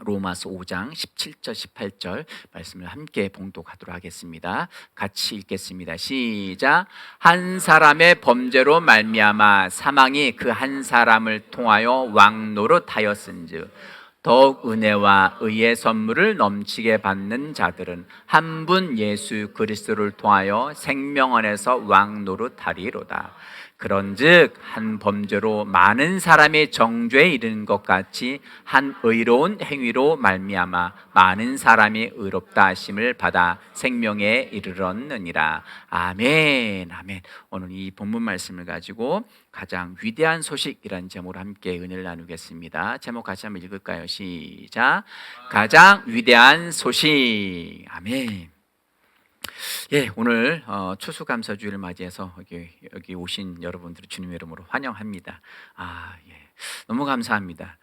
로마서 5장 17절 18절 말씀을 함께 봉독하도록 하겠습니다. 같이 읽겠습니다. 시작. 한 사람의 범죄로 말미암아 사망이 그 한 사람을 통하여 왕노릇하였은즉 더욱 은혜와 의의 선물을 넘치게 받는 자들은 한 분 예수 그리스도를 통하여 생명 안에서 왕노릇하리로다. 그런즉 한 범죄로 많은 사람이 정죄에 이르는 것 같이 한 의로운 행위로 말미암아 많은 사람이 의롭다 하심을 받아 생명에 이르렀느니라. 아멘. 아멘. 오늘 이 본문 말씀을 가지고 가장 위대한 소식이라는 제목으로 함께 은혜를 나누겠습니다. 제목 같이 한번 읽을까요? 시작. 가장 위대한 소식. 아멘. 예, 오늘 추수감사주일을 맞이해서 여기 오신 여러분들을 주님의 이름으로 환영합니다. 예, 너무 감사합니다.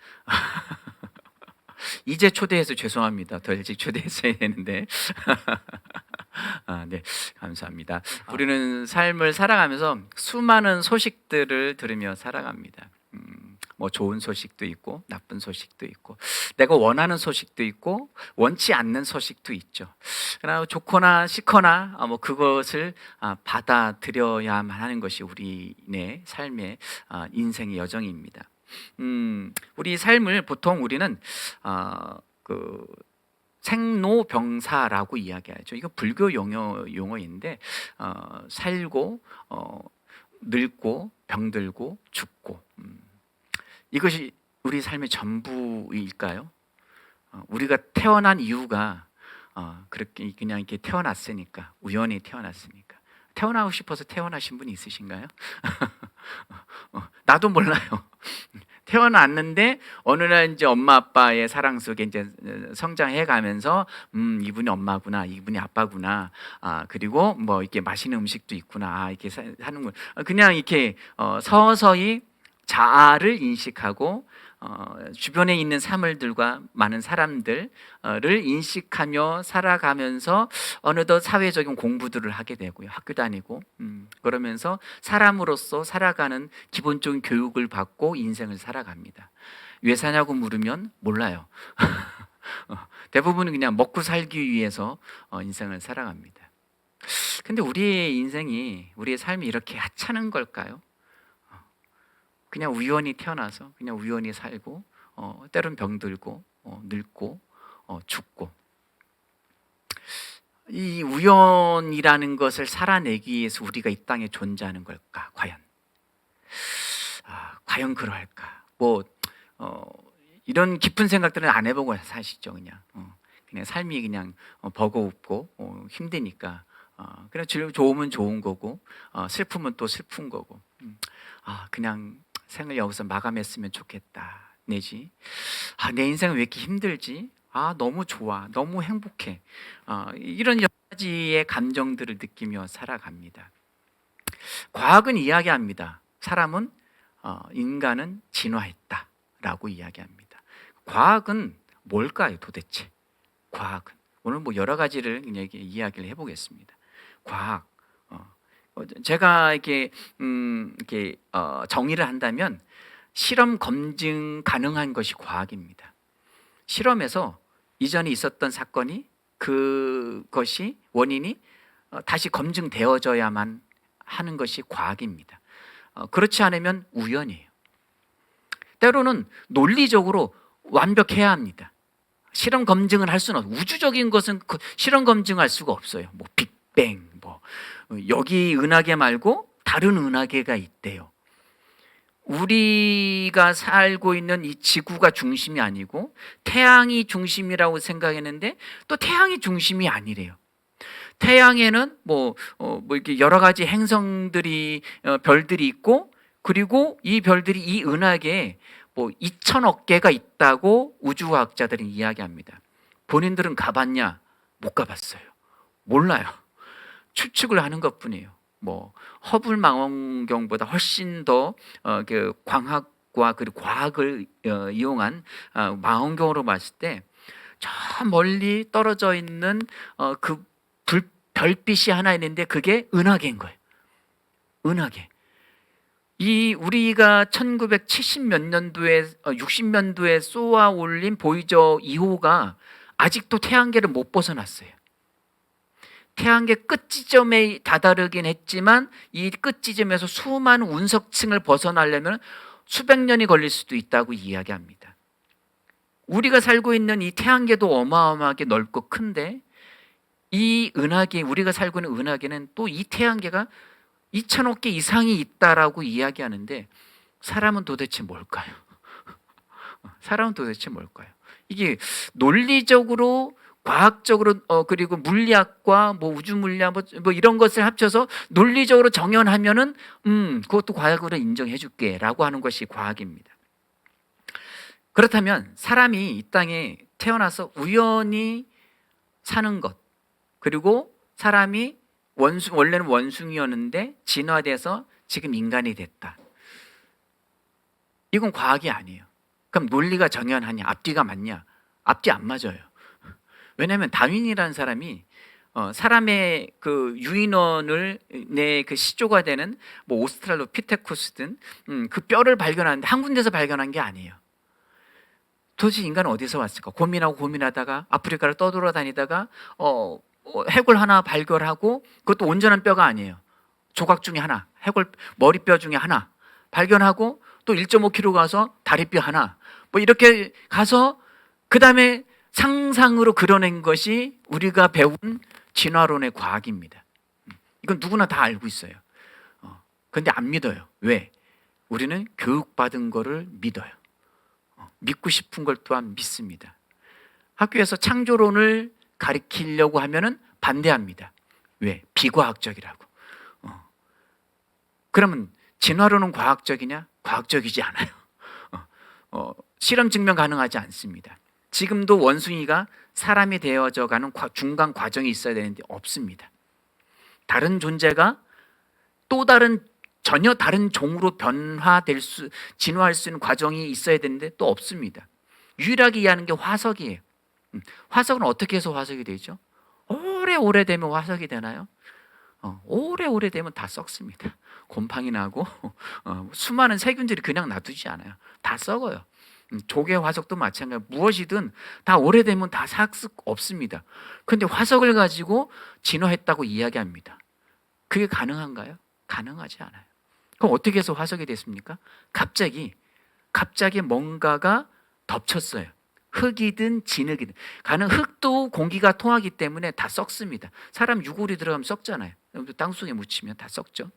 이제 초대해서 죄송합니다. 더 일찍 초대했어야 되는데. 네, 감사합니다. 우리는 삶을 살아가면서 수많은 소식들을 들으며 살아갑니다. 뭐 좋은 소식도 있고 나쁜 소식도 있고 내가 원하는 소식도 있고 원치 않는 소식도 있죠. 그러나 좋거나 싫거나 뭐 그것을 받아들여야만 하는 것이 우리의 삶의 인생의 여정입니다. 우리 삶을 보통 우리는 그 생로병사라고 이야기하죠. 이거 불교 용어인데 살고 늙고 병들고 죽고 이것이 우리 삶의 전부일까요? 우리가 태어난 이유가 그렇게 그냥 이렇게 태어났으니까, 우연히 태어났으니까. 태어나고 싶어서 태어나신 분이 있으신가요? 나도 몰라요. 태어났는데 어느 날 이제 엄마 아빠의 사랑 속에 이제 성장해 가면서 이분이 엄마구나, 이분이 아빠구나, 그리고 뭐 이렇게 맛있는 음식도 있구나, 이렇게 사는군. 그냥 이렇게 서서히 자아를 인식하고 주변에 있는 사물들과 많은 사람들을 인식하며 살아가면서 어느덧 사회적인 공부들을 하게 되고요. 학교 다니고 그러면서 사람으로서 살아가는 기본적인 교육을 받고 인생을 살아갑니다. 왜 사냐고 물으면 몰라요. 대부분은 그냥 먹고 살기 위해서 인생을 살아갑니다. 근데 우리의 인생이, 우리의 삶이 이렇게 하찮은 걸까요? 그냥 우연히 태어나서 그냥 우연히 살고 때론 병들고 늙고 죽고, 이 우연이라는 것을 살아내기 위해서 우리가 이 땅에 존재하는 걸까? 과연 그럴까? 뭐 이런 깊은 생각들은 안 해보고 사시죠. 그냥 삶이 그냥 버거웁고 힘드니까 그냥 좋으면 좋은 거고 슬프면 또 슬픈 거고 그냥 생을 여기서 마감했으면 좋겠다, 내지 내 인생은 왜 이렇게 힘들지? 너무 좋아, 너무 행복해, 이런 여러 가지의 감정들을 느끼며 살아갑니다. 과학은 이야기합니다. 인간은 진화했다라고 이야기합니다. 과학은 뭘까요, 도대체? 과학은 오늘 뭐 여러 가지를 그냥 이야기를 해보겠습니다. 과학, 제가 이렇게 정의를 한다면 실험 검증 가능한 것이 과학입니다. 실험에서 이전에 있었던 사건이, 그것이 원인이 다시 검증되어져야만 하는 것이 과학입니다. 그렇지 않으면 우연이에요. 때로는 논리적으로 완벽해야 합니다. 실험 검증을 할 수는 없어요. 우주적인 것은 실험 검증할 수가 없어요. 뭐 빅뱅, 여기 은하계 말고 다른 은하계가 있대요. 우리가 살고 있는 이 지구가 중심이 아니고 태양이 중심이라고 생각했는데 또 태양이 중심이 아니래요. 태양에는 이렇게 여러 가지 행성들이, 별들이 있고, 그리고 이 별들이 이 은하계에 2천억 개가 있다고 우주과학자들은 이야기합니다. 본인들은 가봤냐? 못 가봤어요. 몰라요. 추측을 하는 것뿐이에요. 허블 망원경보다 훨씬 더 그 광학과 그리고 과학을 이용한 망원경으로 봤을 때 저 멀리 떨어져 있는 그 별빛이 하나 있는데 그게 은하계인 거예요. 은하계. 이 우리가 1970 몇 년도에 60년도에 쏘아 올린 보이저 2호가 아직도 태양계를 못 벗어났어요. 태양계 끝지점에 다다르긴 했지만 이 끝지점에서 수많은 운석층을 벗어나려면 수백 년이 걸릴 수도 있다고 이야기합니다. 우리가 살고 있는 이 태양계도 어마어마하게 넓고 큰데 이 은하계, 우리가 살고 있는 은하계는 또 이 태양계가 2천억 개 이상이 있다라고 이야기하는데 사람은 도대체 뭘까요? 사람은 도대체 뭘까요? 이게 논리적으로 과학적으로 그리고 물리학과 뭐 우주 물리학 뭐 이런 것을 합쳐서 논리적으로 정연하면은 그것도 과학으로 인정해 줄게라고 하는 것이 과학입니다. 그렇다면 사람이 이 땅에 태어나서 우연히 사는 것, 그리고 사람이 원래는 원숭이였는데 진화돼서 지금 인간이 됐다. 이건 과학이 아니에요. 그럼 논리가 정연하냐? 앞뒤가 맞냐? 앞뒤 안 맞아요. 왜냐하면 다윈이라는 사람이 사람의 그 유인원을 내 그 시조가 되는 뭐 오스트랄로피테쿠스든 그 뼈를 발견하는데 한 군데서 발견한 게 아니에요. 도대체 인간은 어디서 왔을까? 고민하다가 아프리카를 떠돌아다니다가 해골 하나 발견하고 그것도 온전한 뼈가 아니에요. 조각 중에 하나, 해골 머리뼈 중에 하나 발견하고 또 1.5km 가서 다리뼈 하나 뭐 이렇게 가서 그 다음에 상상으로 그려낸 것이 우리가 배운 진화론의 과학입니다. 이건 누구나 다 알고 있어요. 그런데 안 믿어요. 왜? 우리는 교육받은 거를 믿어요. 믿고 싶은 걸 또한 믿습니다. 학교에서 창조론을 가르치려고 하면은 반대합니다. 왜? 비과학적이라고. 그러면 진화론은 과학적이냐? 과학적이지 않아요. 실험 증명 가능하지 않습니다. 지금도 원숭이가 사람이 되어져 가는 중간 과정이 있어야 되는데 없습니다. 다른 존재가 또 다른 전혀 다른 종으로 진화할 수 있는 과정이 있어야 되는데 또 없습니다. 유일하게 이해하는 게 화석이에요. 화석은 어떻게 해서 화석이 되죠? 오래 되면 화석이 되나요? 오래 되면 다 썩습니다. 곰팡이 나고 수많은 세균들이 그냥 놔두지 않아요. 다 썩어요. 조개 화석도 마찬가지예요. 무엇이든 다 오래되면 다 살 수 없습니다. 그런데 화석을 가지고 진화했다고 이야기합니다. 그게 가능한가요? 가능하지 않아요. 그럼 어떻게 해서 화석이 됐습니까? 갑자기 뭔가가 덮쳤어요. 흙이든 진흙이든. 흙도 공기가 통하기 때문에 다 썩습니다. 사람 유골이 들어가면 썩잖아요. 땅속에 묻히면 다 썩죠.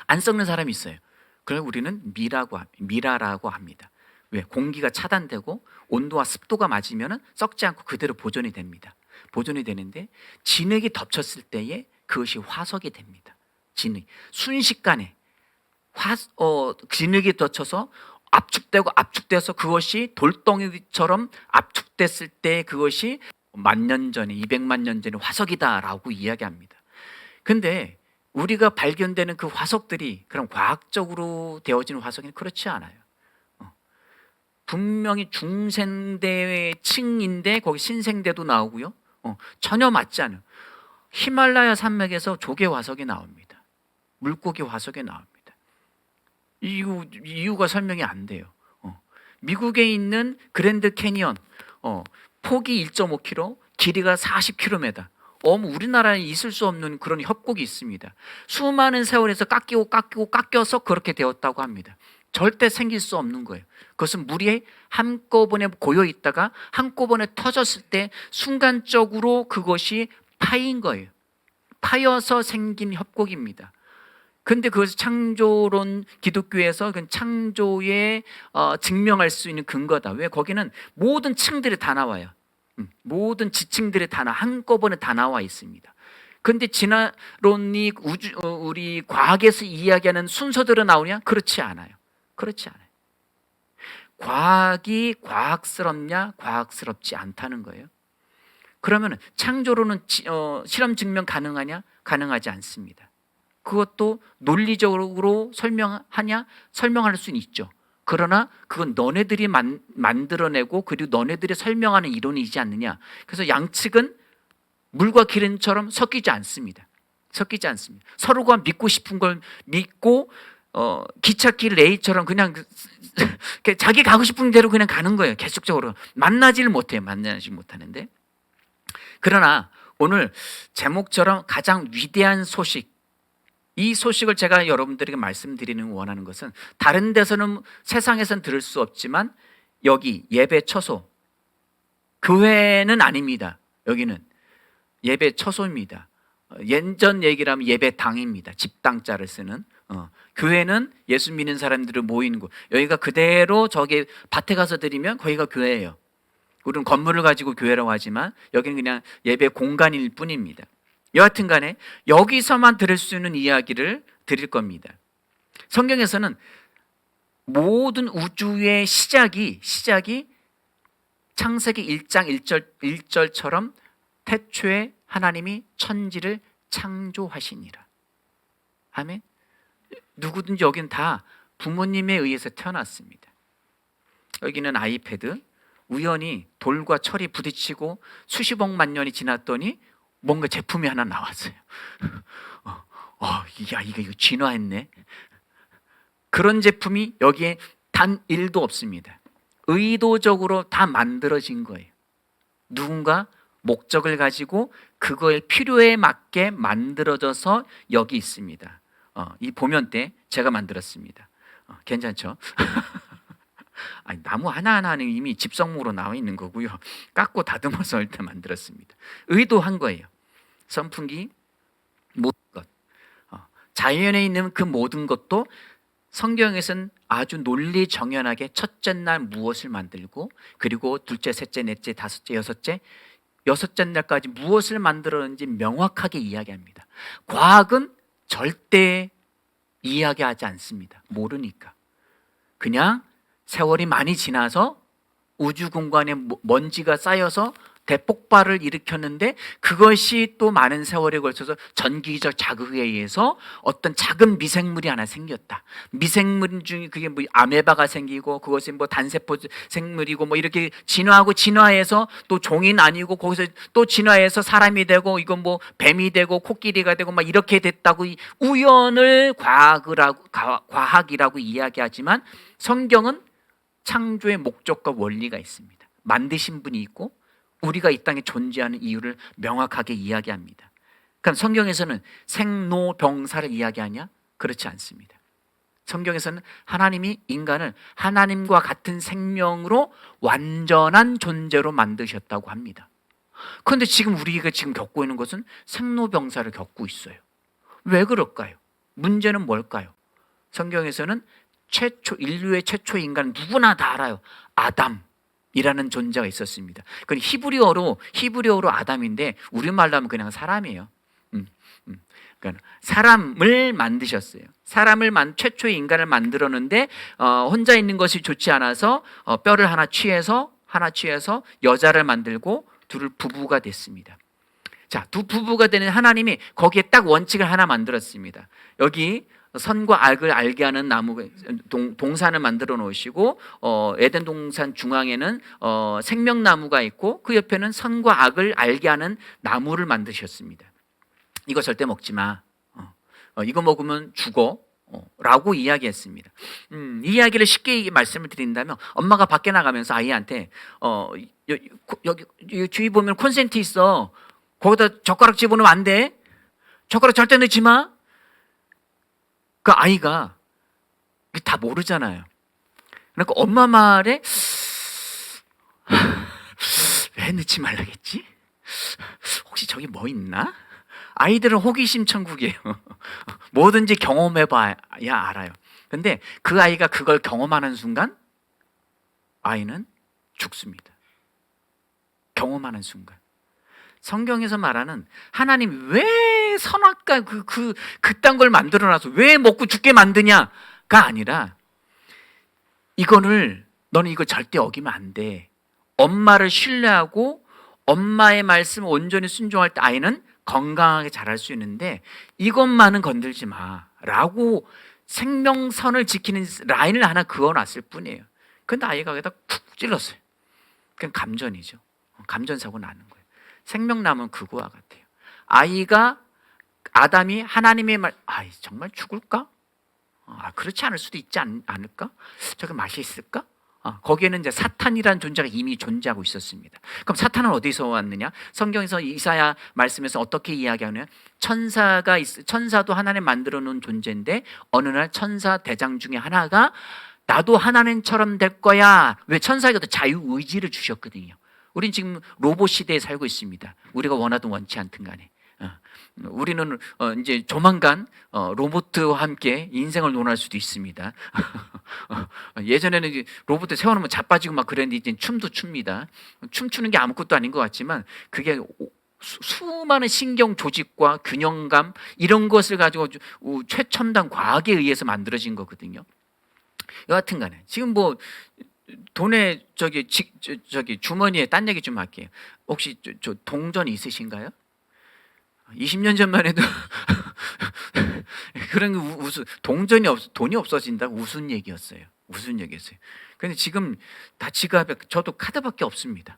안 썩는 사람이 있어요. 그걸 우리는 미라라고 합니다. 왜? 공기가 차단되고 온도와 습도가 맞으면 썩지 않고 그대로 보존이 됩니다. 보존이 되는데 진흙이 덮쳤을 때에 그것이 화석이 됩니다. 순식간에 진흙이 덮쳐서 압축돼서 그것이 돌덩이처럼 압축됐을 때 그것이 10,000년 전에 200만 년 전에 화석이다라고 이야기합니다. 근데 우리가 발견되는 그 화석들이 그럼 과학적으로 되어진 화석은 그렇지 않아요. 분명히 중생대층인데 거기 신생대도 나오고요. 전혀 맞지 않아요. 히말라야 산맥에서 조개 화석이 나옵니다. 물고기 화석이 나옵니다. 이유가 설명이 안 돼요. 미국에 있는 그랜드 캐니언 폭이 1.5km, 길이가 40km. 우리나라에 있을 수 없는 그런 협곡이 있습니다. 수많은 세월에서 깎여서 그렇게 되었다고 합니다. 절대 생길 수 없는 거예요. 그것은 물이 한꺼번에 고여 있다가 한꺼번에 터졌을 때 순간적으로 그것이 파인 거예요. 파여서 생긴 협곡입니다. 근데 그것을 창조론 기독교에서 그 창조에 증명할 수 있는 근거다. 왜? 거기는 모든 층들이 다 나와요. 모든 지층들이 한꺼번에 다 나와 있습니다. 그런데 진화론이 우리 과학에서 이야기하는 순서대로 나오냐? 그렇지 않아요. 그렇지 않아요. 과학이 과학스럽냐? 과학스럽지 않다는 거예요. 그러면 창조론은 실험 증명 가능하냐? 가능하지 않습니다. 그것도 논리적으로 설명하냐? 설명할 수는 있죠. 그러나 그건 너네들이 만들어내고 그리고 너네들이 설명하는 이론이지 않느냐. 그래서 양측은 물과 기름처럼 섞이지 않습니다. 서로가 믿고 싶은 걸 믿고 기찻길 레이처럼 그냥 자기 가고 싶은 대로 그냥 가는 거예요. 계속적으로 만나지를 못해요. 만나지 못하는데, 그러나 오늘 제목처럼 가장 위대한 소식, 이 소식을 제가 여러분들에게 말씀드리는 원하는 것은 다른 데서는 세상에선 들을 수 없지만 여기 예배 처소, 교회는 아닙니다. 여기는 예배 처소입니다. 예전 얘기를 하면 예배당입니다. 집당자를 쓰는. 교회는 예수 믿는 사람들을 모이는 곳. 여기가 그대로 저기 밭에 가서 드리면 거기가 교회예요. 우리는 건물을 가지고 교회라고 하지만 여기는 그냥 예배 공간일 뿐입니다. 여하튼 간에 여기서만 들을 수 있는 이야기를 드릴 겁니다. 성경에서는 모든 우주의 시작이 창세기 1장 1절처럼 태초에 하나님이 천지를 창조하시니라. 아멘. 누구든지 여기는 다 부모님에 의해서 태어났습니다. 여기는 아이패드, 우연히 돌과 철이 부딪히고 수십억만 년이 지났더니 뭔가 제품이 하나 나왔어요. 이거 진화했네. 그런 제품이 여기에 단 1도 없습니다. 의도적으로 다 만들어진 거예요. 누군가 목적을 가지고 그거에 필요에 맞게 만들어져서 여기 있습니다. 이 보면대 제가 만들었습니다. 괜찮죠? 아니, 나무 하나하나는 이미 집성목으로 나와 있는 거고요. 깎고 다듬어서 일단 만들었습니다. 의도한 거예요. 선풍기, 모든 것, 자연에 있는 그 모든 것도 성경에서는 아주 논리정연하게 첫째 날 무엇을 만들고, 그리고 둘째, 셋째, 넷째, 다섯째, 여섯째 날까지 무엇을 만들었는지 명확하게 이야기합니다. 과학은 절대 이야기하지 않습니다. 모르니까. 그냥 세월이 많이 지나서 우주 공간에 먼지가 쌓여서 대폭발을 일으켰는데 그것이 또 많은 세월에 걸쳐서 전기적 자극에 의해서 어떤 작은 미생물이 하나 생겼다. 미생물 중에 그게 뭐 아메바가 생기고 그것이 뭐 단세포 생물이고 뭐 이렇게 진화해서 또 종이 나뉘고 거기서 또 진화해서 사람이 되고 이건 뭐 뱀이 되고 코끼리가 되고 막 이렇게 됐다고 우연을 과학이라고 이야기하지만 성경은 창조의 목적과 원리가 있습니다. 만드신 분이 있고 우리가 이 땅에 존재하는 이유를 명확하게 이야기합니다. 그러니까 성경에서는 생로병사를 이야기하냐? 그렇지 않습니다. 성경에서는 하나님이 인간을 하나님과 같은 생명으로 완전한 존재로 만드셨다고 합니다. 그런데 지금 우리가 지금 겪고 있는 것은 생로병사를 겪고 있어요. 왜 그럴까요? 문제는 뭘까요? 성경에서는 인류의 최초 인간 누구나 다 알아요. 아담이라는 존재가 있었습니다. 그건 히브리어로 아담인데 우리말로 하면 그냥 사람이에요. 그러니까 사람을 만드셨어요. 최초의 인간을 만들었는데 혼자 있는 것이 좋지 않아서 뼈를 하나 취해서 여자를 만들고 둘을 부부가 됐습니다. 자, 두 부부가 되는 하나님이 거기에 딱 원칙을 하나 만들었습니다. 여기 선과 악을 알게 하는 나무 동산을 만들어 놓으시고 에덴 동산 중앙에는 생명나무가 있고 그 옆에는 선과 악을 알게 하는 나무를 만드셨습니다. 이거 절대 먹지 마. 이거 먹으면 죽어. 라고 이야기했습니다. 이 이야기를 쉽게 말씀을 드린다면 엄마가 밖에 나가면서 아이한테 여기 주위 보면 콘센트 있어. 거기다 젓가락 집어넣으면 안 돼. 젓가락 절대 넣지 마. 그 아이가 다 모르잖아요. 그러니까 엄마 말에 왜 넣지 말라겠지? 혹시 저기 뭐 있나? 아이들은 호기심 천국이에요. 뭐든지 경험해봐야 알아요. 근데 그 아이가 그걸 경험하는 순간 아이는 죽습니다. 경험하는 순간. 성경에서 말하는 하나님 왜 선악과 그딴 걸 만들어놔서 왜 먹고 죽게 만드냐가 아니라 너는 이거 절대 어기면 안 돼. 엄마를 신뢰하고 엄마의 말씀을 온전히 순종할 때 아이는 건강하게 자랄 수 있는데 이것만은 건들지 마 라고 생명선을 지키는 라인을 하나 그어놨을 뿐이에요. 근데 아이가 거기다 쿡 찔렀어요. 그냥 감전이죠. 감전사고 나는 거예요. 생명나무는 그거와 같아요. 아담이 하나님의 말, 정말 죽을까? 그렇지 않을 수도 있지 않을까? 저게 맛이 있을까? 거기에는 이제 사탄이라는 존재가 이미 존재하고 있었습니다. 그럼 사탄은 어디서 왔느냐? 성경에서 이사야 말씀에서 어떻게 이야기하느냐? 천사도 하나님 만들어 놓은 존재인데 어느 날 천사 대장 중에 하나가 나도 하나님처럼 될 거야. 왜? 천사에게 자유 의지를 주셨거든요. 우린 지금 로봇 시대에 살고 있습니다. 우리가 원하든 원치 않든 간에. 우리는 이제 조만간 로봇과 함께 인생을 논할 수도 있습니다. 예전에는 로봇 세워놓으면 자빠지고 막 그랬는데 이제 춤도 춥니다. 춤추는 게 아무것도 아닌 것 같지만 그게 수많은 신경 조직과 균형감 이런 것을 가지고 최첨단 과학에 의해서 만들어진 거거든요. 여하튼 간에 지금 뭐 돈에 저기 주머니에 딴 얘기 좀 할게요. 혹시 저 동전 있으신가요? 20년 전만 해도 그런 돈이 없어진다고 우스운 얘기였어요. 우스운 얘기였어요. 근데 지금 다 지갑에 저도 카드밖에 없습니다.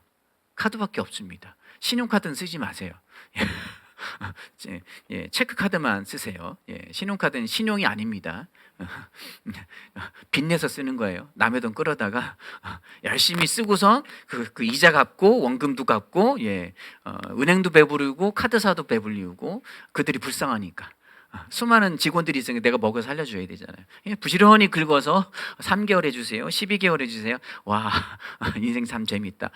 카드밖에 없습니다. 신용카드는 쓰지 마세요. 체크카드만 쓰세요. 신용카드는 신용이 아닙니다. 빚내서 쓰는 거예요. 남의 돈 끌어다가 열심히 쓰고선 그 이자 갚고 원금도 갚고 은행도 배부르고 카드사도 배불리고 그들이 불쌍하니까 수많은 직원들이 있으니까 내가 먹여 살려줘야 되잖아요. 부지런히 긁어서 3개월 해주세요. 12개월 해주세요. 와 인생 참 재밌다.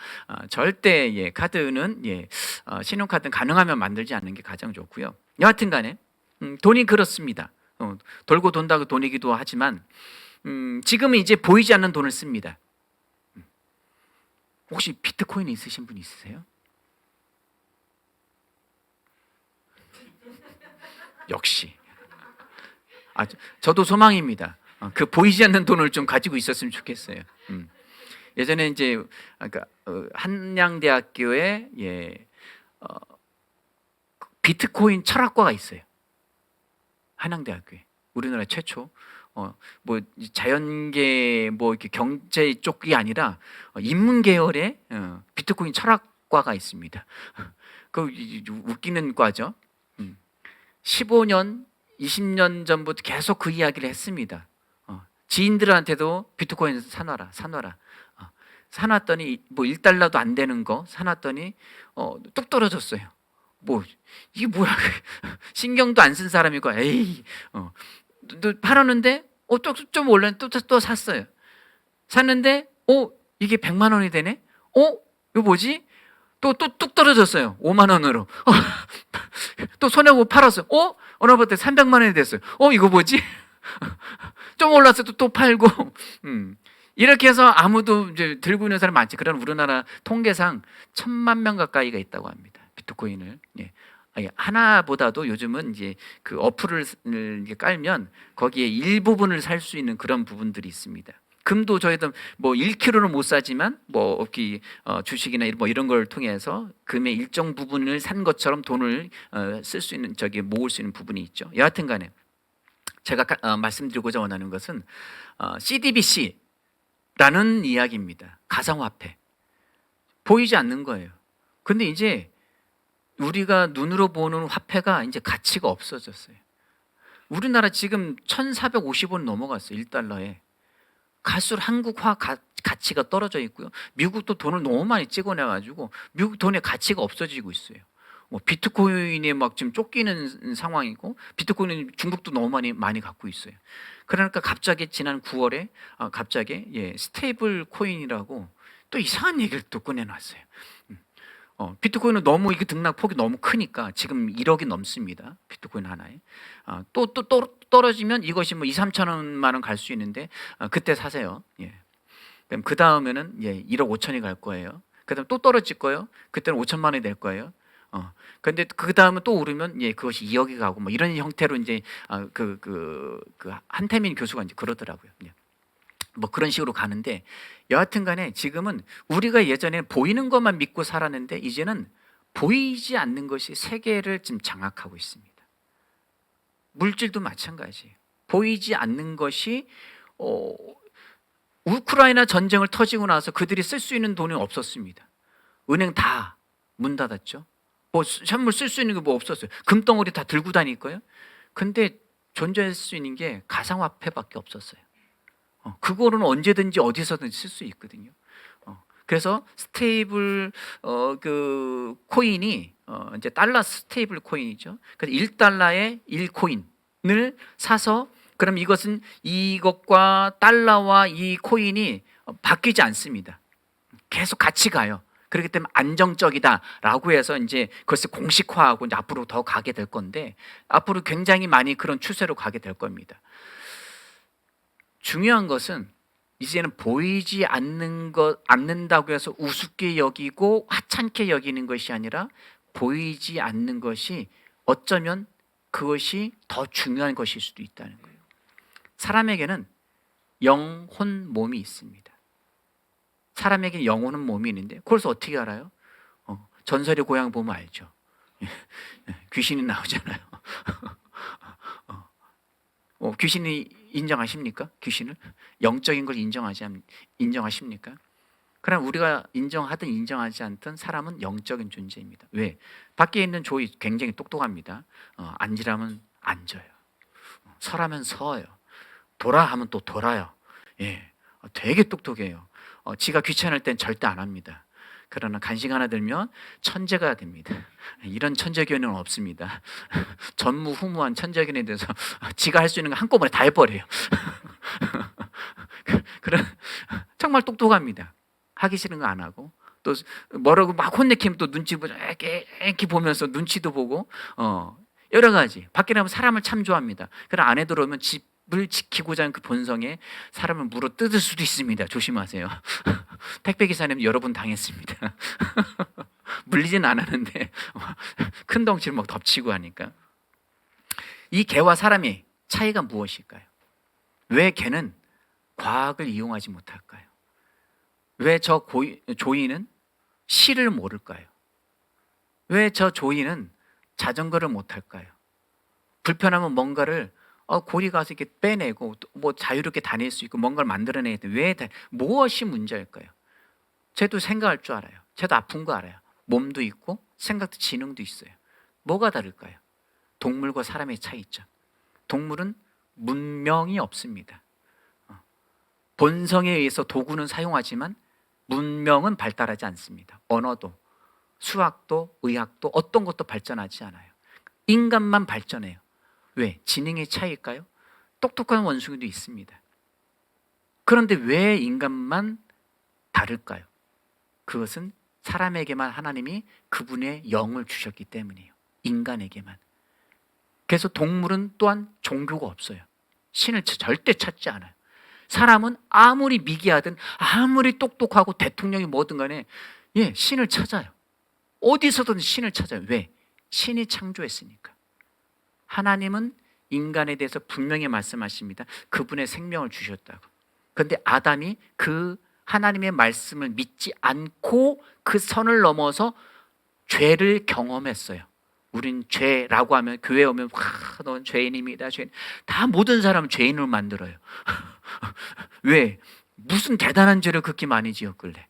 절대 카드는 신용카드는 가능하면 만들지 않는 게 가장 좋고요. 여하튼 간에 돈이 그렇습니다. 돌고 돈다고 돈이기도 하지만 지금은 이제 보이지 않는 돈을 씁니다. 혹시 비트코인 있으신 분 있으세요? 역시 저도 소망입니다. 그 보이지 않는 돈을 좀 가지고 있었으면 좋겠어요. 예전에 이제 한양대학교에 비트코인 철학과가 있어요. 한양대학교에 우리나라 최초 뭐 자연계 뭐 이렇게 경제 쪽이 아니라 인문 계열의 비트코인 철학과가 있습니다. 그 웃기는 과죠. 15년, 20년 전부터 계속 그 이야기를 했습니다. 지인들한테도 비트코인 사놔라. 사놨더니 뭐 1달러도 안 되는 거 사놨더니 뚝 떨어졌어요. 뭐 이게 뭐야? 신경도 안 쓴 사람이고 에이 팔았는데 좀 올랐는데 또 샀어요. 샀는데 이게 100만 원이 되네? 이거 뭐지? 또 뚝 떨어졌어요. 5만 원으로. 또 손해보고 팔았어요. 어느 날 300만 원이 됐어요. 이거 뭐지? 좀 올랐어요. 또 팔고. 이렇게 해서 아무도 이제 들고 있는 사람이 많지. 그런 우리나라 통계상 1,000만 명 가까이가 있다고 합니다. 비트코인을. 하나보다도 요즘은 이제 그 어플을 깔면 거기에 일부분을 살 수 있는 그런 부분들이 있습니다. 금도 저희도 뭐 1kg는 못 사지만 뭐 주식이나 뭐 이런 걸 통해서 금의 일정 부분을 산 것처럼 돈을 쓸 수 있는 모을 수 있는 부분이 있죠. 여하튼간에 제가 말씀드리고자 원하는 것은 CDBC라는 이야기입니다. 가상화폐 보이지 않는 거예요. 근데 이제 우리가 눈으로 보는 화폐가 이제 가치가 없어졌어요. 우리나라 지금 1,450원 넘어갔어요. 1달러에. 갈수록 한국화 가치가 떨어져 있고요. 미국도 돈을 너무 많이 찍어내가지고 미국 돈의 가치가 없어지고 있어요. 비트코인에 막 지금 쫓기는 상황이고 비트코인은 중국도 너무 많이 갖고 있어요. 그러니까 갑자기 지난 9월에 갑자기 스테이블 코인이라고 또 이상한 얘기를 또 꺼내놨어요. 비트코인은 너무 이게 등락폭이 너무 크니까 지금 1억이 넘습니다. 비트코인 하나에. 또 떨어지면 이것이 뭐 2, 3천 원만 원 갈 수 있는데 그때 사세요. 그럼 그 다음에는 1억 5천이 갈 거예요. 그다음 또 떨어질 거예요. 그때는 5천만 원이 될 거예요. 근데 그 다음에 또 오르면 그것이 2억이 가고 뭐 이런 형태로 이제 한태민 교수가 이제 그러더라고요. 뭐 그런 식으로 가는데 여하튼간에 지금은 우리가 예전에 보이는 것만 믿고 살았는데 이제는 보이지 않는 것이 세계를 지금 장악하고 있습니다. 물질도 마찬가지예요. 보이지 않는 것이 우크라이나 전쟁을 터지고 나서 그들이 쓸 수 있는 돈이 없었습니다. 은행 다 문 닫았죠. 뭐 선물 쓸 수 있는 게 뭐 없었어요. 금덩어리 다 들고 다닐 거예요. 근데 존재할 수 있는 게 가상화폐밖에 없었어요. 그거는 언제든지 어디서든지 쓸 수 있거든요. 그래서 스테이블 그 코인이 이제 달러 스테이블 코인이죠. 그래서 1달러에 1코인을 사서 그럼 이것과 달러와 이 코인이 바뀌지 않습니다. 계속 같이 가요. 그렇기 때문에 안정적이다라고 해서 이제 그것을 공식화하고 이제 앞으로 더 가게 될 건데 앞으로 굉장히 많이 그런 추세로 가게 될 겁니다. 중요한 것은 이제는 보이지 않는다고 해서 우습게 여기고 하찮게 여기는 것이 아니라 보이지 않는 것이 어쩌면 그것이 더 중요한 것일 수도 있다는 거예요. 사람에게는 영혼 몸이 있습니다. 사람에게는 영혼은 몸이 있는데 그걸 어떻게 알아요? 전설의 고향 보면 알죠. 귀신이 나오잖아요. 귀신이 인정하십니까? 귀신을? 영적인 걸 인정하십니까? 그럼 우리가 인정하든 인정하지 않든 사람은 영적인 존재입니다. 왜? 밖에 있는 조이 굉장히 똑똑합니다. 앉으라면 앉아요. 서라면 서요. 돌아 하면 또 돌아요. 예, 되게 똑똑해요. 지가 귀찮을 땐 절대 안 합니다. 그러나 간식 하나 들면 천재가 됩니다. 이런 천재견은 없습니다. 전무후무한 천재견에 대해서 지가 할 수 있는 거 한꺼번에 다 해버려요. 그런 정말 똑똑합니다. 하기 싫은 거 안 하고 또 뭐라고 막 혼내키면 또 눈치 보죠. 이렇게 보면서 눈치도 보고 여러 가지. 밖에 나면 사람을 참 좋아합니다. 그러나 안에 들어오면 집을 지키고자 하는 그 본성에 사람을 물어 뜯을 수도 있습니다. 조심하세요. 택배기사님 여러분 당했습니다. 물리진 않았는데 큰 덩치를 막 덮치고 하니까. 이 개와 사람의 차이가 무엇일까요? 왜 개는 과학을 이용하지 못할까요? 왜 저 조이는 시를 모를까요? 왜 저 조이는 자전거를 못할까요? 불편하면 뭔가를 고리 가서 이렇게 빼내고 뭐 자유롭게 다닐 수 있고 뭔가를 만들어내야 돼. 무엇이 문제일까요? 쟤도 생각할 줄 알아요. 쟤도 아픈 거 알아요. 몸도 있고 생각도 지능도 있어요. 뭐가 다를까요? 동물과 사람의 차이점. 동물은 문명이 없습니다. 본성에 의해서 도구는 사용하지만 문명은 발달하지 않습니다. 언어도, 수학도, 의학도 어떤 것도 발전하지 않아요. 인간만 발전해요. 왜? 지능의 차이일까요? 똑똑한 원숭이도 있습니다. 그런데 왜 인간만 다를까요? 그것은 사람에게만 하나님이 그분의 영을 주셨기 때문이에요. 인간에게만. 그래서 동물은 또한 종교가 없어요. 신을 절대 찾지 않아요. 사람은 아무리 미개하든 아무리 똑똑하고 대통령이 뭐든 간에 신을 찾아요. 어디서든 신을 찾아요. 왜? 신이 창조했으니까. 하나님은 인간에 대해서 분명히 말씀하십니다. 그분의 생명을 주셨다고. 그런데 아담이 그 하나님의 말씀을 믿지 않고 그 선을 넘어서 죄를 경험했어요. 우린 죄라고 하면 교회 오면 넌 죄인입니다. 다 모든 사람은 죄인으로 만들어요. 왜? 무슨 대단한 죄를 그렇게 많이 지었길래?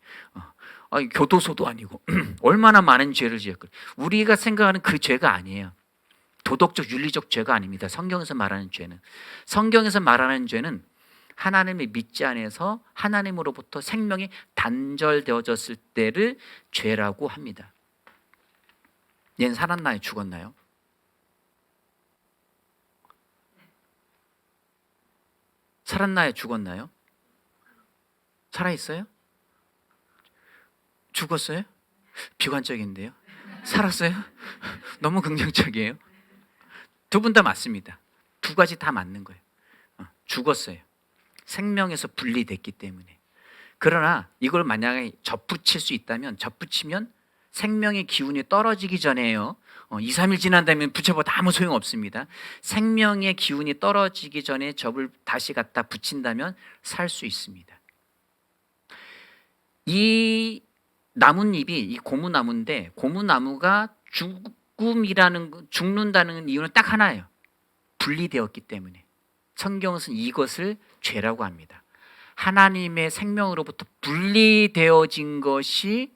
교도소도 아니고 얼마나 많은 죄를 지었길래? 우리가 생각하는 그 죄가 아니에요. 도덕적 윤리적 죄가 아닙니다. 성경에서 말하는 죄는 하나님을 믿지 않아서 하나님으로부터 생명이 단절되어졌을 때를 죄라고 합니다. 얘는 살았나요? 죽었나요? 살았나요? 죽었나요? 살아있어요? 죽었어요? 비관적인데요. 살았어요? 너무 긍정적이에요. 두 분 다 맞습니다. 두 가지 다 맞는 거예요. 죽었어요. 생명에서 분리됐기 때문에. 그러나 이걸 만약에 접붙일 수 있다면 접붙이면 생명의 기운이 떨어지기 전에요. 2, 3일 지난 다음에 붙여봐도 아무 소용없습니다. 생명의 기운이 떨어지기 전에 접을 다시 갖다 붙인다면 살 수 있습니다. 이 나뭇잎이 이 고무나무인데 고무나무가 죽는다는 이유는 딱 하나예요. 분리되었기 때문에. 성경은 이것을 죄라고 합니다. 하나님의 생명으로부터 분리되어진 것이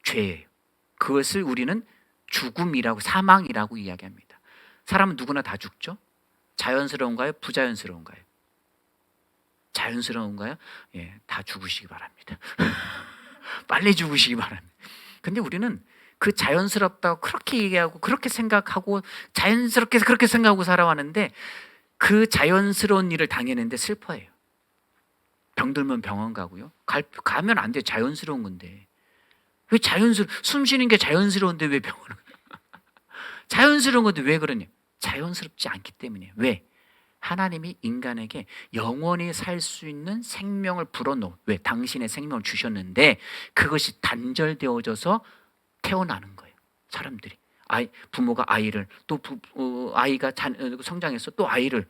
죄예요. 그것을 우리는 죽음이라고 사망이라고 이야기합니다. 사람은 누구나 다 죽죠. 자연스러운가요? 부자연스러운가요? 자연스러운가요? 예, 다 죽으시기 바랍니다. 빨리 죽으시기 바랍니다. 근데 우리는 그 자연스럽다고 그렇게 얘기하고 그렇게 생각하고 자연스럽게 그렇게 생각하고 살아왔는데 그 자연스러운 일을 당했는데 슬퍼해요. 병들면 병원 가고요. 가면 안 돼. 자연스러운 건데. 왜 숨 쉬는 게 자연스러운데 왜 병원을 자연스러운 건데 왜 그러냐? 자연스럽지 않기 때문이에요. 왜? 하나님이 인간에게 영원히 살 수 있는 생명을 불어넣어. 왜? 당신의 생명을 주셨는데 그것이 단절되어져서 태어나는 거예요. 사람들이 부모가 아이를 또 아이가 성장해서 또 아이를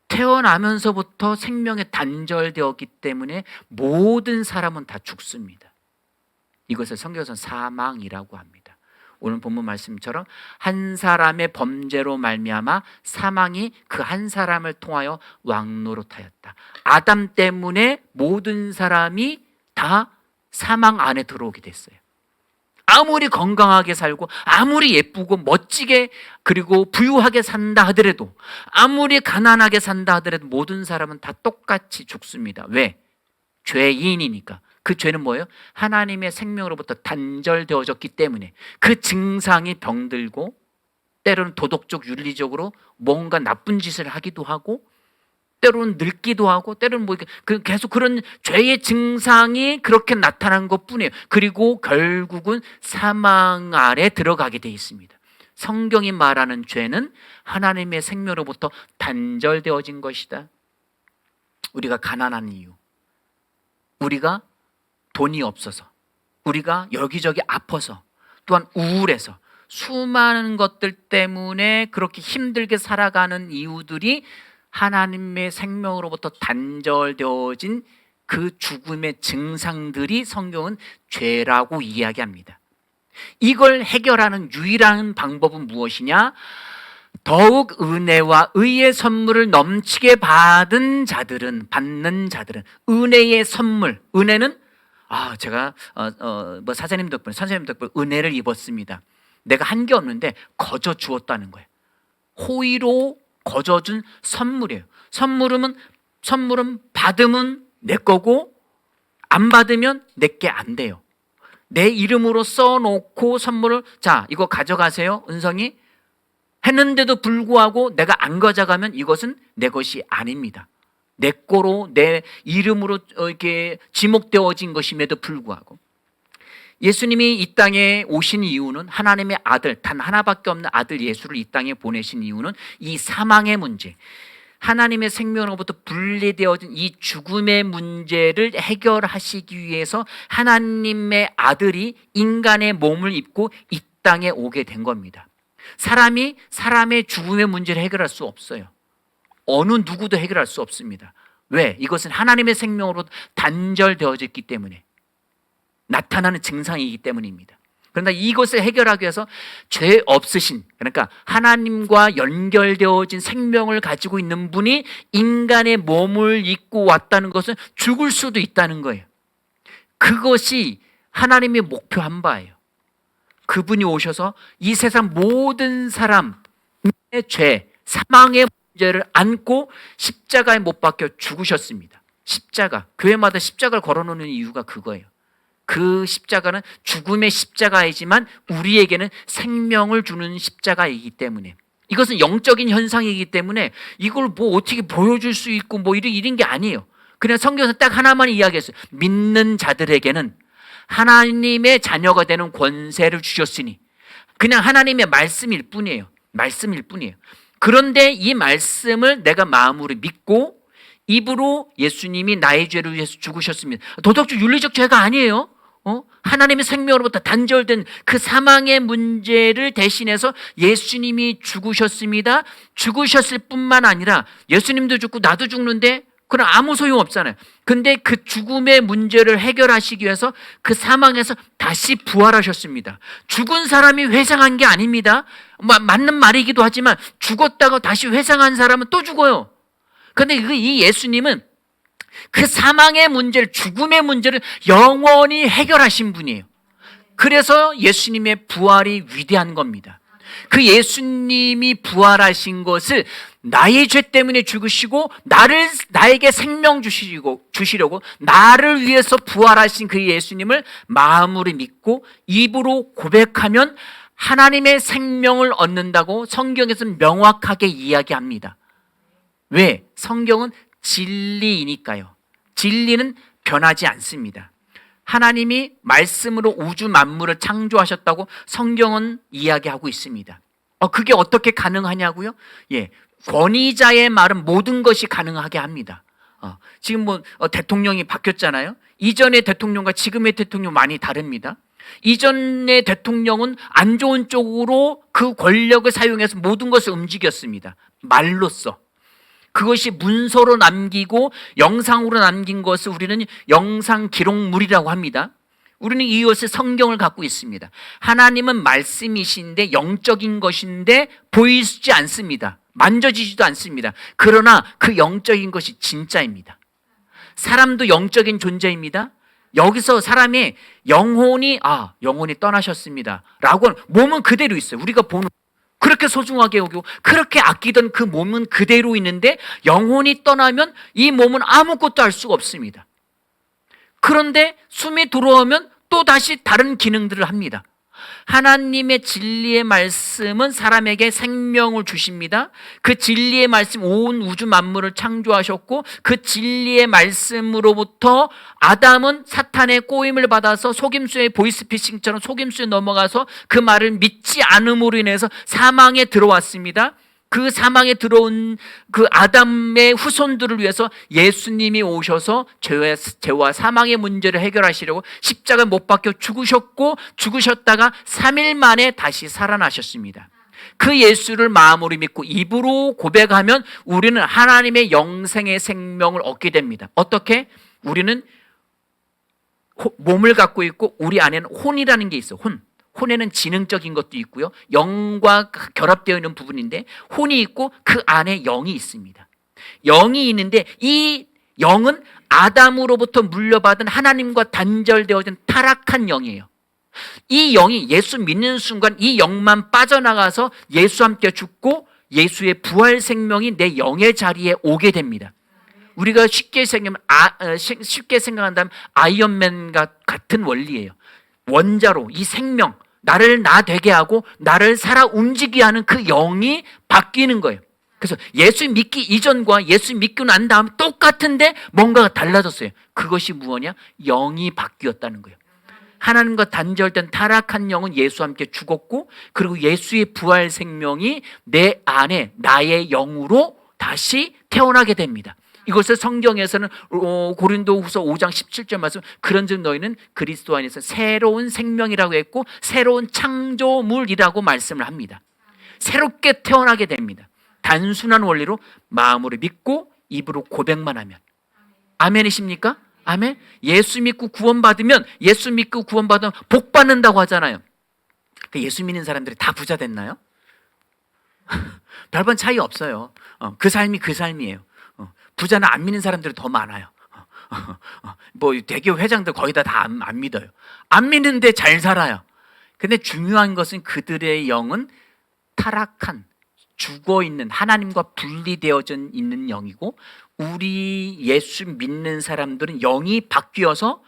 태어나면서부터 생명이 단절되었기 때문에 모든 사람은 다 죽습니다. 이것을 성경에서는 사망이라고 합니다. 오늘 본문 말씀처럼 한 사람의 범죄로 말미암아 사망이 그 한 사람을 통하여 왕노릇하였다. 아담 때문에 모든 사람이 다 사망 안에 들어오게 됐어요. 아무리 건강하게 살고 아무리 예쁘고 멋지게 그리고 부유하게 산다 하더라도 아무리 가난하게 산다 하더라도 모든 사람은 다 똑같이 죽습니다. 왜? 죄인이니까. 그 죄는 뭐예요? 하나님의 생명으로부터 단절되어졌기 때문에 그 증상이 병들고 때로는 도덕적 윤리적으로 뭔가 나쁜 짓을 하기도 하고 때로는 늙기도 하고 때로는 계속 그런 죄의 증상이 그렇게 나타난 것뿐이에요. 그리고 결국은 사망 아래 들어가게 돼 있습니다. 성경이 말하는 죄는 하나님의 생명으로부터 단절되어진 것이다. 우리가 가난한 이유, 우리가 돈이 없어서, 우리가 여기저기 아파서, 또한 우울해서 수많은 것들 때문에 그렇게 힘들게 살아가는 이유들이 하나님의 생명으로부터 단절되어진 그 죽음의 증상들이 성경은 죄라고 이야기합니다. 이걸 해결하는 유일한 방법은 무엇이냐? 더욱 은혜와 의의 선물을 넘치게 받는 자들은 은혜의 선물, 은혜는 제가 사장님 덕분에 은혜를 입었습니다. 내가 한 게 없는데 거저 주었다는 거예요. 호의로 거저준 선물이에요. 선물은 받으면 내 거고 안 받으면 내게 안 돼요. 내 이름으로 써놓고 선물을 자 이거 가져가세요 은성이 했는데도 불구하고 내가 안 가져가면 이것은 내 것이 아닙니다. 내 거로 내 이름으로 이렇게 지목되어진 것임에도 불구하고 예수님이 이 땅에 오신 이유는 하나님의 아들 단 하나밖에 없는 아들 예수를 이 땅에 보내신 이유는 이 사망의 문제, 하나님의 생명으로부터 분리되어진 이 죽음의 문제를 해결하시기 위해서 하나님의 아들이 인간의 몸을 입고 이 땅에 오게 된 겁니다. 사람이 사람의 죽음의 문제를 해결할 수 없어요. 어느 누구도 해결할 수 없습니다. 왜? 이것은 하나님의 생명으로 단절되어졌기 때문에 나타나는 증상이기 때문입니다. 그러나 이것을 해결하기 위해서 죄 없으신, 그러니까 하나님과 연결되어진 생명을 가지고 있는 분이 인간의 몸을 입고 왔다는 것은 죽을 수도 있다는 거예요. 그것이 하나님이 목표한 바예요. 그분이 오셔서 이 세상 모든 사람의 죄, 사망의 문제를 안고 십자가에 못 박혀 죽으셨습니다. 십자가, 교회마다 십자가를 걸어놓는 이유가 그거예요. 그 십자가는 죽음의 십자가이지만 우리에게는 생명을 주는 십자가이기 때문에, 이것은 영적인 현상이기 때문에 이걸 어떻게 보여줄 수 있고 이런 게 아니에요. 그냥 성경에서 딱 하나만 이야기했어요. 믿는 자들에게는 하나님의 자녀가 되는 권세를 주셨으니, 그냥 하나님의 말씀일 뿐이에요. 그런데 이 말씀을 내가 마음으로 믿고 입으로 예수님이 나의 죄를 위해서 죽으셨습니다. 도덕적 윤리적 죄가 아니에요. 하나님의 생명으로부터 단절된 그 사망의 문제를 대신해서 예수님이 죽으셨습니다. 죽으셨을 뿐만 아니라 예수님도 죽고 나도 죽는데 그럼 아무 소용 없잖아요. 근데 그 죽음의 문제를 해결하시기 위해서 그 사망에서 다시 부활하셨습니다. 죽은 사람이 회상한 게 아닙니다. 맞는 말이기도 하지만 죽었다가 다시 회상한 사람은 또 죽어요. 근데 이 예수님은 그 사망의 문제를, 죽음의 문제를 영원히 해결하신 분이에요. 그래서 예수님의 부활이 위대한 겁니다. 그 예수님이 부활하신 것을 나의 죄 때문에 죽으시고 나에게 생명 주시려고 나를 위해서 부활하신 그 예수님을 마음으로 믿고 입으로 고백하면 하나님의 생명을 얻는다고 성경에서는 명확하게 이야기합니다. 왜? 성경은 진리이니까요. 진리는 변하지 않습니다. 하나님이 말씀으로 우주 만물을 창조하셨다고 성경은 이야기하고 있습니다. 그게 어떻게 가능하냐고요? 예, 권위자의 말은 모든 것이 가능하게 합니다. 지금 대통령이 바뀌었잖아요. 이전의 대통령과 지금의 대통령 많이 다릅니다. 이전의 대통령은 안 좋은 쪽으로 그 권력을 사용해서 모든 것을 움직였습니다. 말로써. 그것이 문서로 남기고 영상으로 남긴 것을 우리는 영상 기록물이라고 합니다. 우리는 이것을 성경을 갖고 있습니다. 하나님은 말씀이신데 영적인 것인데 보이지 않습니다. 만져지지도 않습니다. 그러나 그 영적인 것이 진짜입니다. 사람도 영적인 존재입니다. 여기서 사람의 영혼이 떠나셨습니다 라고 몸은 그대로 있어요. 우리가 보는 그렇게 소중하게 여기고 그렇게 아끼던 그 몸은 그대로 있는데 영혼이 떠나면 이 몸은 아무것도 할 수가 없습니다. 그런데 숨이 들어오면 또 다시 다른 기능들을 합니다. 하나님의 진리의 말씀은 사람에게 생명을 주십니다. 그 진리의 말씀 온 우주 만물을 창조하셨고 그 진리의 말씀으로부터 아담은 사탄의 꼬임을 받아서 속임수의 보이스피싱처럼 속임수에 넘어가서 그 말을 믿지 않음으로 인해서 사망에 들어왔습니다. 그 사망에 들어온 그 아담의 후손들을 위해서 예수님이 오셔서 죄와 사망의 문제를 해결하시려고 십자가에 못 박혀 죽으셨다가 3일 만에 다시 살아나셨습니다. 그 예수를 마음으로 믿고 입으로 고백하면 우리는 하나님의 영생의 생명을 얻게 됩니다. 어떻게? 우리는 몸을 갖고 있고 우리 안에는 혼이라는 게 있어요. 혼에는 지능적인 것도 있고요. 영과 결합되어 있는 부분인데 혼이 있고 그 안에 영이 있습니다. 영이 있는데 이 영은 아담으로부터 물려받은 하나님과 단절되어진 타락한 영이에요. 이 영이 예수 믿는 순간 이 영만 빠져나가서 예수와 함께 죽고 예수의 부활 생명이 내 영의 자리에 오게 됩니다. 우리가 쉽게 생각한다면 아이언맨 같은 원리예요. 원자로 이 생명 나를 나 되게 하고 나를 살아 움직이게 하는 그 영이 바뀌는 거예요. 그래서 예수 믿기 이전과 예수 믿고 난 다음 똑같은데 뭔가가 달라졌어요. 그것이 무엇이냐? 영이 바뀌었다는 거예요. 하나님과 단절된 타락한 영은 예수와 함께 죽었고 그리고 예수의 부활 생명이 내 안에 나의 영으로 다시 태어나게 됩니다. 이것을 성경에서는 고린도후서 5장 17절 말씀 그런즉 너희는 그리스도 안에서 새로운 생명이라고 했고 새로운 창조물이라고 말씀을 합니다. 새롭게 태어나게 됩니다. 단순한 원리로 마음으로 믿고 입으로 고백만 하면. 아멘이십니까? 아멘. 예수 믿고 구원받으면 복 받는다고 하잖아요. 예수 믿는 사람들이 다 부자 됐나요? 별반 차이 없어요. 그 삶이 그 삶이에요. 부자는 안 믿는 사람들이 더 많아요. 대기업 회장들 거의 다 안 믿어요. 안 믿는데 잘 살아요. 근데 중요한 것은 그들의 영은 타락한 죽어있는 하나님과 분리되어져 있는 영이고 우리 예수 믿는 사람들은 영이 바뀌어서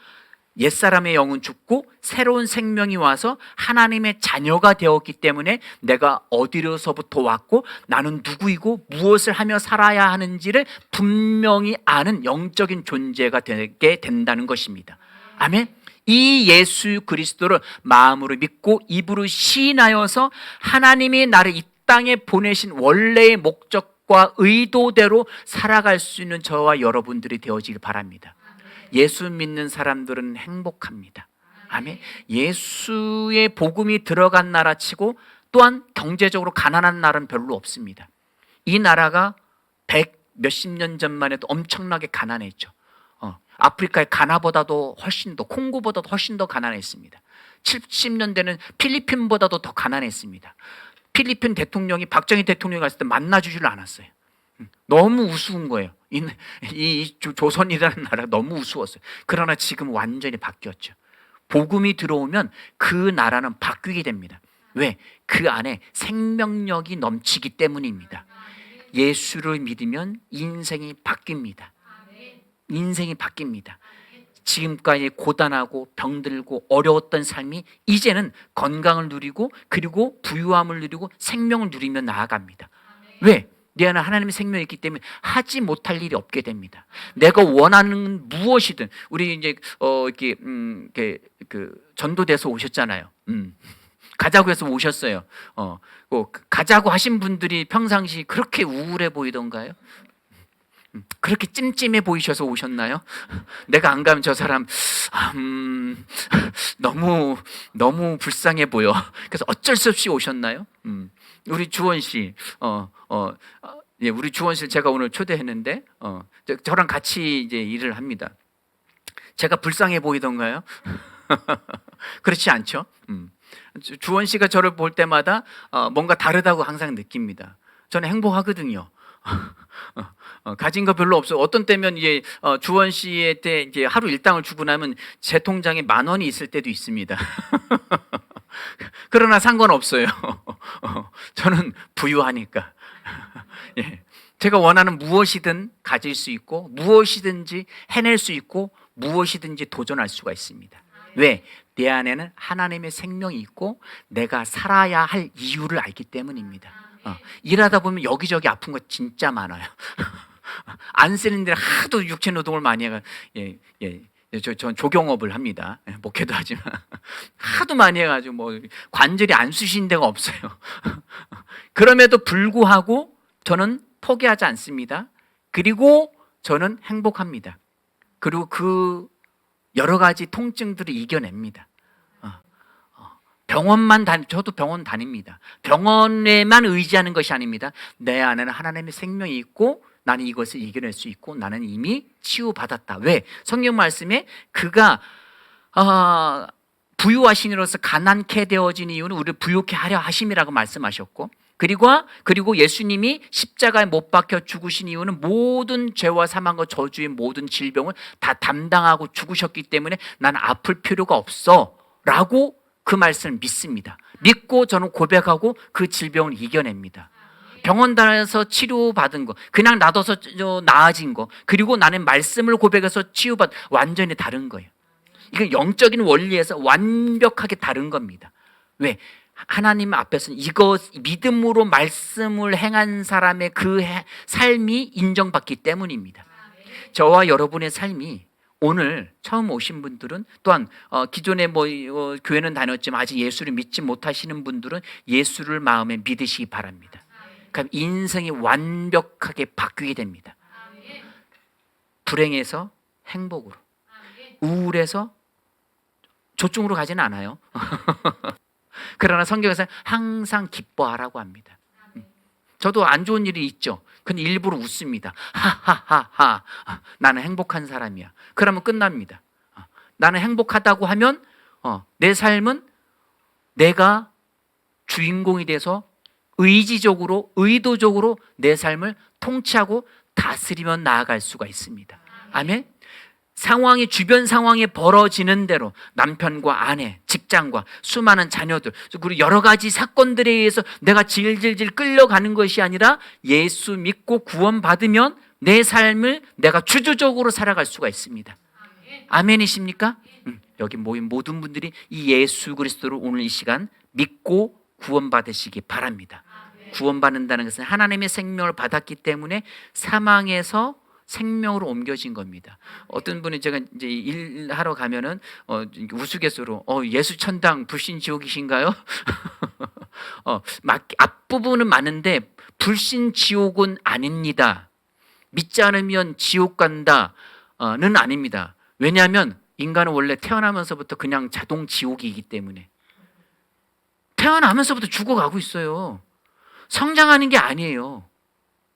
옛사람의 영은 죽고 새로운 생명이 와서 하나님의 자녀가 되었기 때문에 내가 어디로서부터 왔고 나는 누구이고 무엇을 하며 살아야 하는지를 분명히 아는 영적인 존재가 되게 된다는 것입니다. 아멘. 이 예수 그리스도를 마음으로 믿고 입으로 시인하여서 하나님이 나를 이 땅에 보내신 원래의 목적과 의도대로 살아갈 수 있는 저와 여러분들이 되어지길 바랍니다. 예수 믿는 사람들은 행복합니다. 아멘. 예수의 복음이 들어간 나라 치고 또한 경제적으로 가난한 나라는 별로 없습니다. 이 나라가 100몇십 년 전만 해도 엄청나게 가난했죠. 아프리카의 가나보다도 훨씬 더 콩고보다도 훨씬 더 가난했습니다. 70년대는 필리핀보다도 더 가난했습니다. 필리핀 대통령이 박정희 대통령이 갔을 때 만나주지를 않았어요. 너무 우스운 거예요. 이 조선이라는 나라가 너무 우스웠어요. 그러나 지금 완전히 바뀌었죠. 복음이 들어오면 그 나라는 바뀌게 됩니다. 왜? 그 안에 생명력이 넘치기 때문입니다. 예수를 믿으면 인생이 바뀝니다. 인생이 바뀝니다. 지금까지 고단하고 병들고 어려웠던 삶이 이제는 건강을 누리고 그리고 부유함을 누리고 생명을 누리며 나아갑니다. 왜? 내 안에 하나님의 생명이 있기 때문에 하지 못할 일이 없게 됩니다. 내가 원하는 무엇이든 우리 이제 이렇게 전도돼서 오셨잖아요. 가자고 해서 오셨어요. 가자고 하신 분들이 평상시 그렇게 우울해 보이던가요? 그렇게 찜찜해 보이셔서 오셨나요? 내가 안 가면 저 사람 너무 불쌍해 보여. 그래서 어쩔 수 없이 오셨나요? 우리 주원 씨, 예, 우리 주원 씨를 제가 오늘 초대했는데 저랑 같이 이제 일을 합니다. 제가 불쌍해 보이던가요? 그렇지 않죠? 주원 씨가 저를 볼 때마다 뭔가 다르다고 항상 느낍니다. 저는 행복하거든요. 가진 거 별로 없어요. 어떤 때면 이제 주원 씨한테 이제 하루 일당을 주고 나면 제 통장에 10,000원이 있을 때도 있습니다. 그러나 상관없어요. 저는 부유하니까. 예. 제가 원하는 무엇이든 가질 수 있고 무엇이든지 해낼 수 있고 무엇이든지 도전할 수가 있습니다. 왜? 내 안에는 하나님의 생명이 있고 내가 살아야 할 이유를 알기 때문입니다. 일하다 보면 여기저기 아픈 거 진짜 많아요. 안 쓰는 데를 하도 육체 노동을 많이 해가 전 조경업을 합니다. 목회도 하지만 하도 많이 해가지고 뭐 관절이 안 쑤신 데가 없어요. 그럼에도 불구하고 저는 포기하지 않습니다. 그리고 저는 행복합니다. 그리고 그 여러 가지 통증들을 이겨냅니다. 저도 병원 다닙니다. 병원에만 의지하는 것이 아닙니다. 내 안에는 하나님의 생명이 있고 나는 이것을 이겨낼 수 있고 나는 이미 치유받았다. 왜? 성경 말씀에 그가 부유하시니로서 가난케 되어진 이유는 우리를 부유케 하려 하심이라고 말씀하셨고 그리고 예수님이 십자가에 못 박혀 죽으신 이유는 모든 죄와 사망과 저주의 모든 질병을 다 담당하고 죽으셨기 때문에 나는 아플 필요가 없어 라고 그 말씀을 믿습니다. 믿고 저는 고백하고 그 질병을 이겨냅니다. 병원 다녀서 치료받은 거, 그냥 놔둬서 나아진 거, 그리고 나는 말씀을 고백해서 치유받 완전히 다른 거예요. 이건 영적인 원리에서 완벽하게 다른 겁니다. 왜? 하나님 앞에서는 이거 믿음으로 말씀을 행한 사람의 그 삶이 인정받기 때문입니다. 저와 여러분의 삶이 오늘 처음 오신 분들은 또한 기존에 교회는 다녔지만 아직 예수를 믿지 못하시는 분들은 예수를 마음에 믿으시기 바랍니다. 그럼 인생이 완벽하게 바뀌게 됩니다. 불행에서 행복으로, 우울해서 조증으로 가지는 않아요. 그러나 성경에서 항상 기뻐하라고 합니다. 저도 안 좋은 일이 있죠. 근데 일부러 웃습니다. 하하하하. 나는 행복한 사람이야. 그러면 끝납니다. 나는 행복하다고 하면 내 삶은 내가 주인공이 돼서 의지적으로 의도적으로 내 삶을 통치하고 다스리며 나아갈 수가 있습니다. 아멘. 주변 상황이 벌어지는 대로 남편과 아내, 직장과 수많은 자녀들 그리고 여러 가지 사건들에 의해서 내가 질질질 끌려가는 것이 아니라 예수 믿고 구원받으면 내 삶을 내가 주도적으로 살아갈 수가 있습니다. 아멘이십니까? 여기 모인 모든 분들이 이 예수 그리스도를 오늘 이 시간 믿고 구원받으시기 바랍니다. 구원받는다는 것은 하나님의 생명을 받았기 때문에 사망에서 생명으로 옮겨진 겁니다. 어떤 분이 제가 이제 일하러 가면은 우스갯소리로 예수 천당 불신 지옥이신가요? 앞부분은 많은데 불신 지옥은 아닙니다. 믿지 않으면 지옥 간다는 아닙니다. 왜냐하면 인간은 원래 태어나면서부터 그냥 자동 지옥이기 때문에 태어나면서부터 죽어가고 있어요. 성장하는 게 아니에요.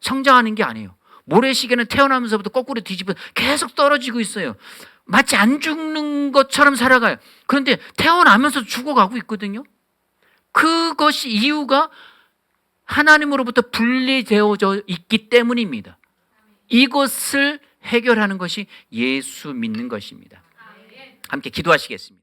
성장하는 게 아니에요. 모래시계는 태어나면서부터 거꾸로 뒤집어 계속 떨어지고 있어요. 마치 안 죽는 것처럼 살아가요. 그런데 태어나면서 죽어가고 있거든요. 그것이 이유가 하나님으로부터 분리되어져 있기 때문입니다. 이것을 해결하는 것이 예수 믿는 것입니다. 함께 기도하시겠습니다.